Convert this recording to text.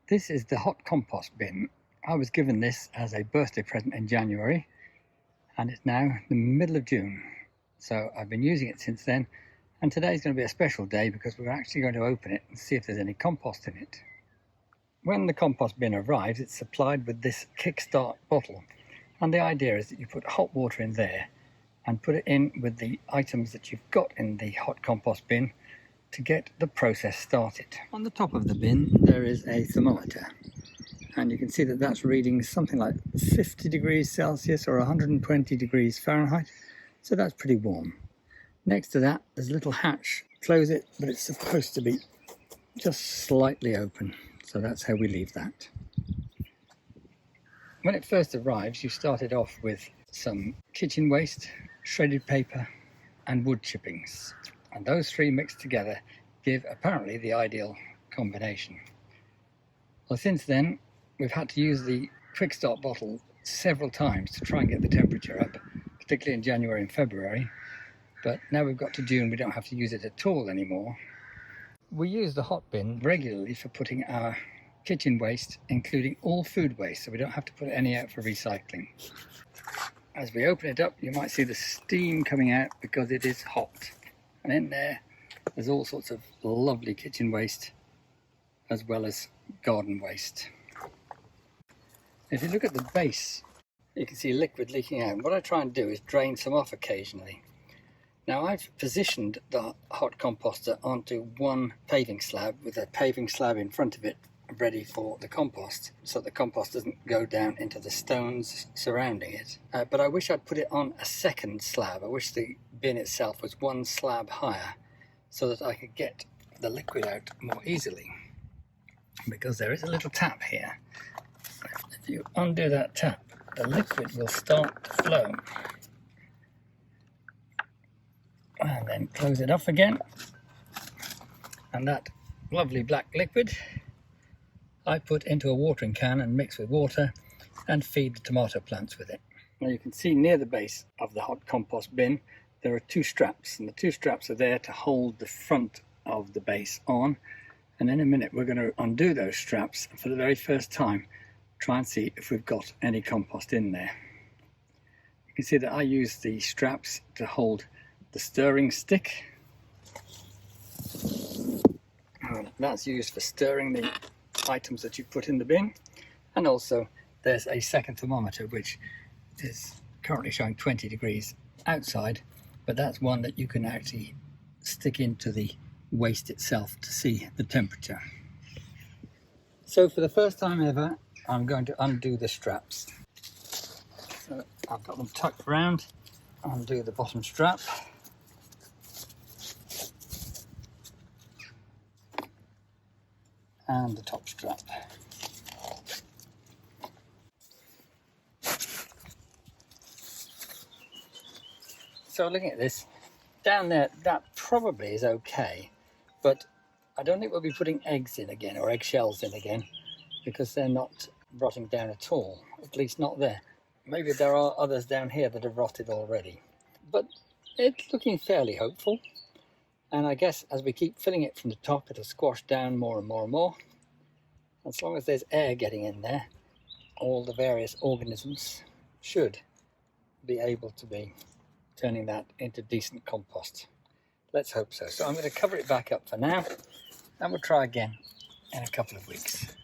This is the hot compost bin. I was given this as a birthday present in January, and it's now the middle of June. So I've been using it since then, and today's going to be a special day because we're actually going to open it and see if there's any compost in it. When the compost bin arrives, it's supplied with this kickstart bottle, and the idea is that you put hot water in there and put it in with the items that you've got in the hot compost bin to get the process started. On the top of the bin there is a thermometer, and you can see that that's reading something like 50 degrees Celsius or 120 degrees Fahrenheit, so that's pretty warm. Next to that there's a little hatch. Close it, but it's supposed to be just slightly open, so that's how we leave that. When it first arrives, you started off with some kitchen waste, shredded paper and wood chippings, and those three mixed together give apparently the ideal combination. Well, since then we've had to use the quick start bottle several times to try and get the temperature up, particularly in January and February, but now we've got to June we don't have to use it at all anymore. We use the hot bin regularly for putting our kitchen waste, including all food waste, so we don't have to put any out for recycling. As we open it up, you might see the steam coming out because it is hot, and in there's all sorts of lovely kitchen waste as well as garden waste. If you look at the base, you can see liquid leaking out. What I try and do is drain some off occasionally. Now I've positioned the hot composter onto one paving slab with a paving slab in front of it ready for the compost, so the compost doesn't go down into the stones surrounding it. But I wish I'd put it on a second slab. I wish the bin itself was one slab higher so that I could get the liquid out more easily, because there is a little tap here. If you undo that tap, the liquid will start to flow, and then close it off again, and that lovely black liquid I put into a watering can and mix with water and feed the tomato plants with it. Now you can see near the base of the hot compost bin there are two straps, and the two straps are there to hold the front of the base on, and in a minute we're going to undo those straps and for the very first time try and see if we've got any compost in there. You can see that I use the straps to hold the stirring stick, and that's used for stirring the items that you put in the bin. And also there's a second thermometer which is currently showing 20 degrees outside, but that's one that you can actually stick into the waste itself to see the temperature. So for the first time ever I'm going to undo the straps. So I've got them tucked around. Undo the bottom strap, and the top strap. So looking at this, down there, that probably is okay, but I don't think we'll be putting eggs in again or eggshells in again, because they're not rotting down at all, at least not there. Maybe there are others down here that have rotted already, but it's looking fairly hopeful. And I guess as we keep filling it from the top, it'll squash down more and more and more. As long as there's air getting in there, all the various organisms should be able to be turning that into decent compost. Let's hope so. So I'm going to cover it back up for now, and we'll try again in a couple of weeks.